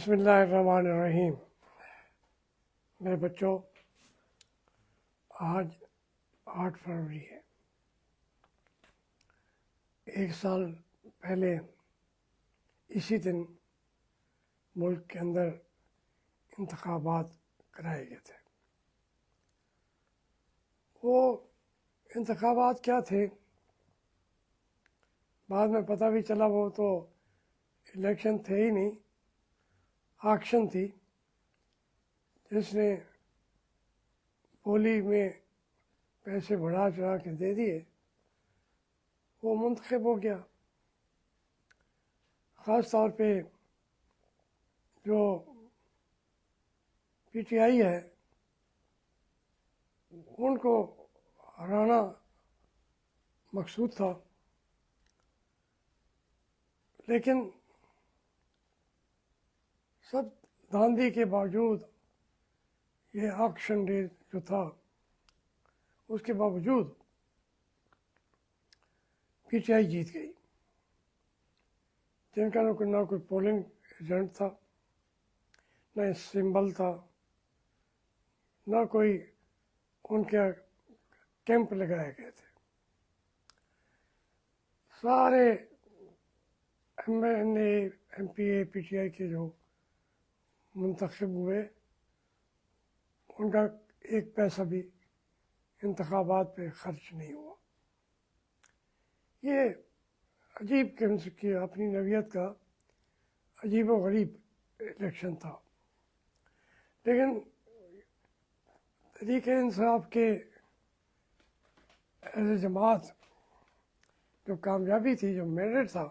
بسم اللہ الرحمن الرحیم۔ میرے بچوں، آج 8 فروری ہے۔ 1 سال پہلے اسی دن ملک کے اندر انتخابات کرائے گئے تھے۔ وہ انتخابات کیا تھے بعد میں پتہ بھی چلا، وہ تو الیکشن تھے ہی نہیں، آکشن تھی جس نے بولی میں پیسے بڑھا چڑھا کے دے دیے، وہ منتخب ہو گیا۔ خاص طور پہ جو پی ٹی آئی ہے ان کو ہرانا مقصود تھا، لیکن سب دھاندلی کے باوجود یہ آکشن ڈے جو تھا اس کے باوجود پی ٹی آئی جیت گئی، جن کا نہ کوئی پولنگ ایجنٹ تھا، نہ سمبل تھا، نہ کوئی ان کے کیمپ لگائے گئے تھے۔ سارے M N A M P A P T I کے جو منتخب ہوئے ان کا ایک پیسہ بھی انتخابات پہ خرچ نہیں ہوا۔ یہ عجیب قسم کی اپنی نوعیت کا عجیب و غریب الیکشن تھا، لیکن تحریک انصاف کے ایز جماعت جو کامیابی تھی، جو میرٹ تھا،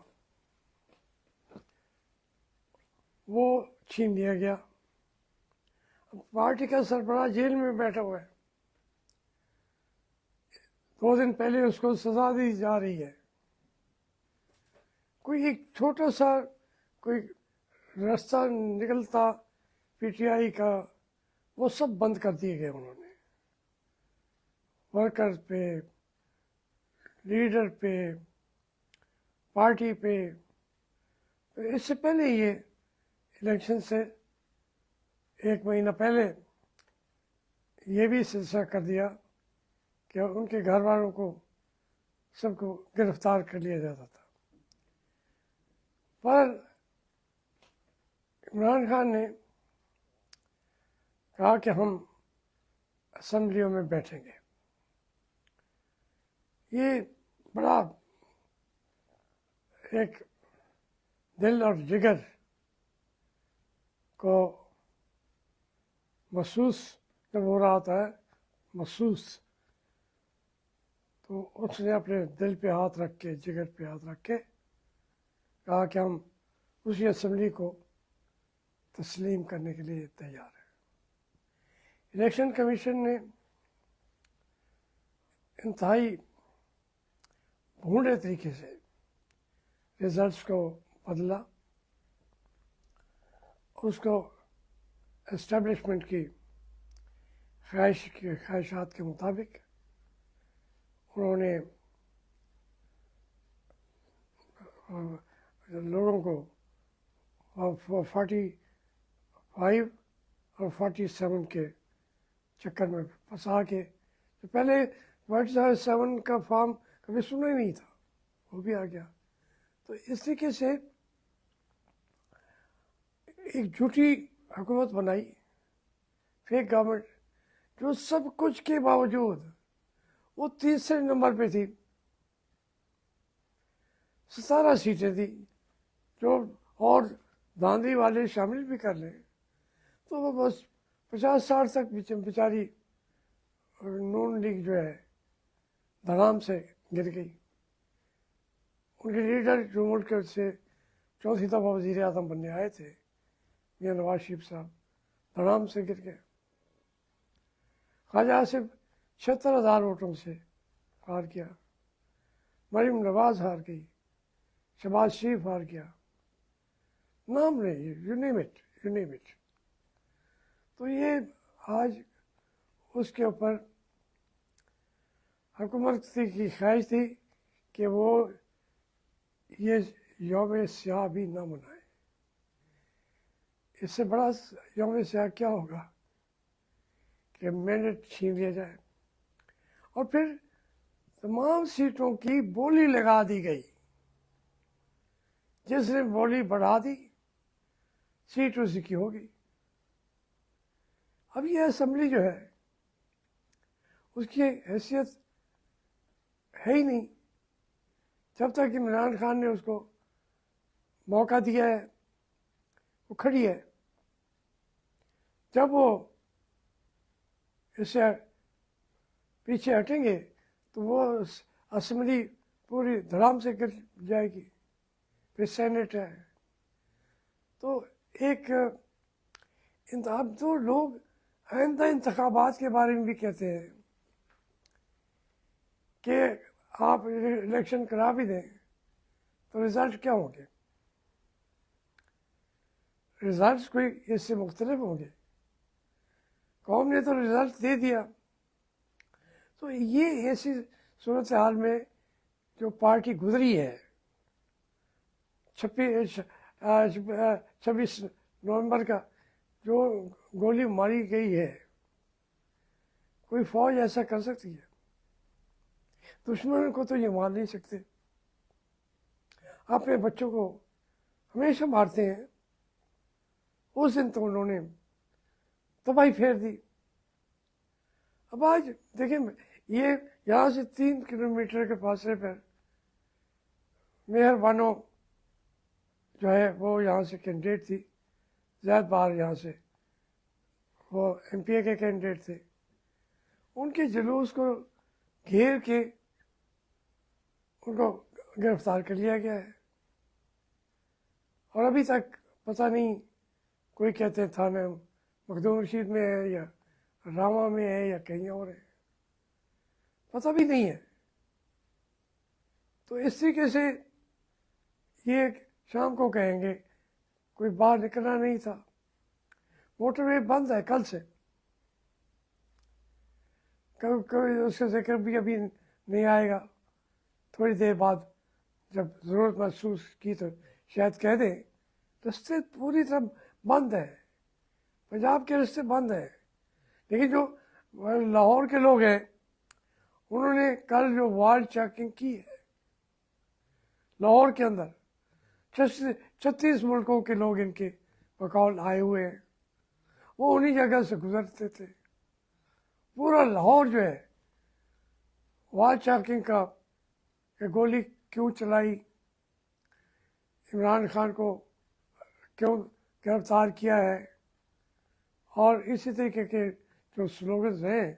وہ چھین لیا گیا۔ پارٹی کا سربراہ جیل میں بیٹھا ہوا ہے، 2 دن پہلے اس کو سزا دی جا رہی ہے۔ کوئی ایک چھوٹا سا کوئی راستہ نکلتا پی ٹی آئی کا، وہ سب بند کر دیے گئے انہوں نے، ورکر پہ، لیڈر پہ، پارٹی پہ۔ اس سے پہلے یہ الیکشن سے 1 مہینہ پہلے یہ بھی سلسلہ کر دیا کہ ان کے گھر والوں کو سب کو گرفتار کر لیا جاتا تھا۔ پر عمران خان نے کہا کہ ہم اسمبلیوں میں بیٹھیں گے۔ یہ بڑا ایک دل اور جگر کو محسوس جب ہو رہا ہوتا ہے، محسوس، تو اس نے اپنے دل پہ ہاتھ رکھ کے، جگر پہ ہاتھ رکھ کے کہا کہ ہم اسی اسمبلی کو تسلیم کرنے کے لیے تیار ہیں۔ الیکشن کمیشن نے انتہائی بھونڈے طریقے سے ریزلٹس کو بدلا، اس کو اسٹیبلشمنٹ کی خواہشات کے مطابق انہوں نے لوگوں کو 45 اور 47 کے چکر میں پھنسا کے، جو پہلے 47 کا فارم کبھی سنا ہی نہیں تھا، وہ بھی آ گیا۔ تو اس طریقے سے ایک جھوٹی حکومت بنائی، فیک گورنمنٹ، جو سب کچھ کے باوجود وہ 3رے نمبر پہ تھی، 17 سیٹیں تھی، جو اور دھاندلی والے شامل بھی کر لیں تو وہ بس 50-60 تک بیچاری نون لیگ جو ہے دھڑام سے گر گئی۔ ان کے لیڈر جو ملک سے 4تھی دفعہ وزیر اعظم بننے آئے تھے، میاں نواز شریف صاحب، دھڑام سے گر گئے۔ خواجہ آصف 76,000 ووٹوں سے ہار گیا، مریم نواز ہار گئی، شہباز شریف ہار گیا، نام نہیں، یو نیم اٹ۔ تو یہ آج اس کے اوپر حکومت کی خواہش تھی کہ وہ یہ یوم سیاہ بھی نہ منائے۔ اس سے بڑا یوم سیاہ کیا ہوگا کہ مینڈیٹ چھین لیا جائے اور پھر تمام سیٹوں کی بولی لگا دی گئی. جس نے بولی بڑھا دی سیٹ اسی کی ہوگی. اب یہ اسمبلی جو ہے اس کی حیثیت ہے ہی نہیں جب تک عمران خان نے اس کو موقع دیا ہے. وہ کھڑی ہے. جب وہ اس سے پیچھے ہٹیں گے تو وہ اسمبلی پوری دھڑام سے گر جائے گی. پھر سینٹ ہے. تو ایک اب تو لوگ آئندہ انتخابات کے بارے میں بھی کہتے ہیں کہ آپ الیکشن کرا بھی دیں تو رزلٹ کیا ہوں گے. رزلٹس کوئی اس سے مختلف ہوں گے. قوم نے تو رزلٹ دے دیا. تو یہ ایسی صورتحال میں جو پارٹی گزری ہے 26 نومبر کا جو گولی ماری گئی ہے کوئی فوج ایسا کر سکتی ہے؟ دشمن کو تو یہ مار نہیں سکتے. اپنے بچوں کو ہمیشہ مارتے ہیں. اس دن تو انہوں نے تباہی پھیر دی. اب آج دیکھیں یہ یہاں سے 3 کلومیٹر کے فاصلے پر میئر بانو جو ہے وہ یہاں سے کینڈیڈیٹ تھی. زید بار یہاں سے وہ ایم پی اے کے کینڈیڈیٹ تھے. ان کے جلوس کو گھیر کے ان کو گرفتار کر لیا گیا ہے اور ابھی تک پتہ نہیں. کوئی کہتے ہیں تھانہ مخدوم رشید میں ہے یا راما میں ہے یا کہیں اور ہے, پتہ بھی نہیں ہے. تو اس طریقے سے یہ شام کو کہیں گے کوئی باہر نکلنا نہیں تھا. موٹر وے بند ہے کل سے. کوئی اس کا ذکر بھی ابھی نہیں آئے گا. تھوڑی دیر بعد جب ضرورت محسوس کی تو شاید کہہ دیں. رستے پوری طرح بند ہیں. پنجاب کے رستے بند ہیں. لیکن جو لاہور کے لوگ ہیں انہوں نے کل جو وال چیکنگ کی ہے لاہور کے اندر 36 ملکوں کے لوگ ان کے بقول آئے ہوئے ہیں. وہ انہی جگہ سے گزرتے تھے. پورا لاہور جو ہے وال چیکنگ کا کہ گولی کیوں چلائی, عمران خان کو کیوں گرفتار کیا ہے, اور اسی طریقے کے جو سلوگنز ہیں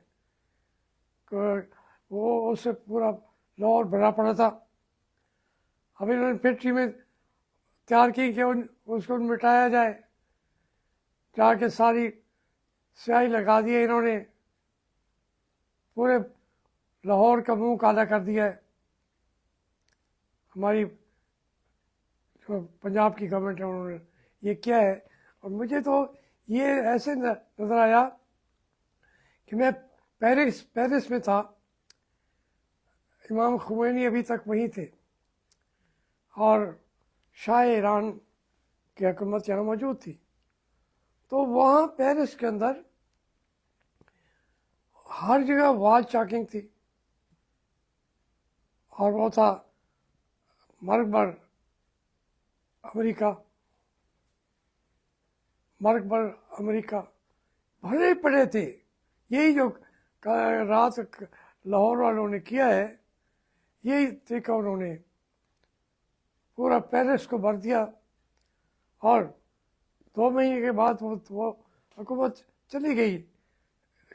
وہ اس سے پورا لاہور بھرا پڑا تھا. اب انہوں نے پھر ٹیمیں تیار کی کہ اس کو مٹایا جائے. جا کے ساری سیاہی لگا دی ہے انہوں نے. پورے لاہور کا منہ کالا کر دیا ہے ہماری جو پنجاب کی گورنمنٹ ہے انہوں نے یہ کیا ہے. اور مجھے تو یہ ایسے نظر آیا کہ میں پیرس میں تھا. امام خمینی ابھی تک وہیں تھے اور شاہ ایران کی حکومت یہاں موجود تھی. تو وہاں پیرس کے اندر ہر جگہ وال چاکنگ تھی اور وہ تھا مرگ بر امریکہ, مرگ بر امریکہ بھرے پڑے تھے. یہی جو رات لاہور والوں نے کیا ہے یہی طریقہ انہوں نے پورا پیرس کو بھر دیا. اور 2 مہینے کے بعد وہ حکومت چلی گئی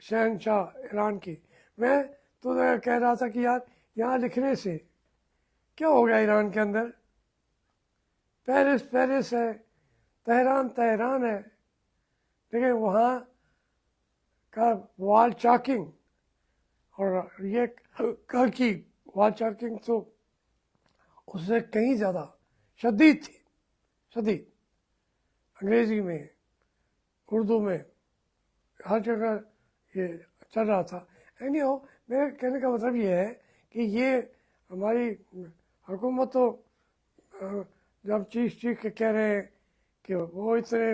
شہنشاہ ایران کی. میں تو کہہ رہا تھا کہ یار یہاں لکھنے سے کیا ہو گیا ایران کے اندر. پیرس پیرس ہے, تہران تہران ہے, لیکن وہاں کا وال چاکنگ اور یہ کل کی وال چاکنگ تو اس سے کہیں زیادہ شدید تھی. شدید انگریزی میں اردو میں ہر جگہ یہ چل رہا تھا. میرے کہنے کا مطلب یہ ہے کہ یہ ہماری حکومت تو جب چیخ کے کہہ رہے ہیں کہ وہ اتنے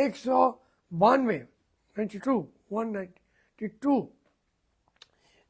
192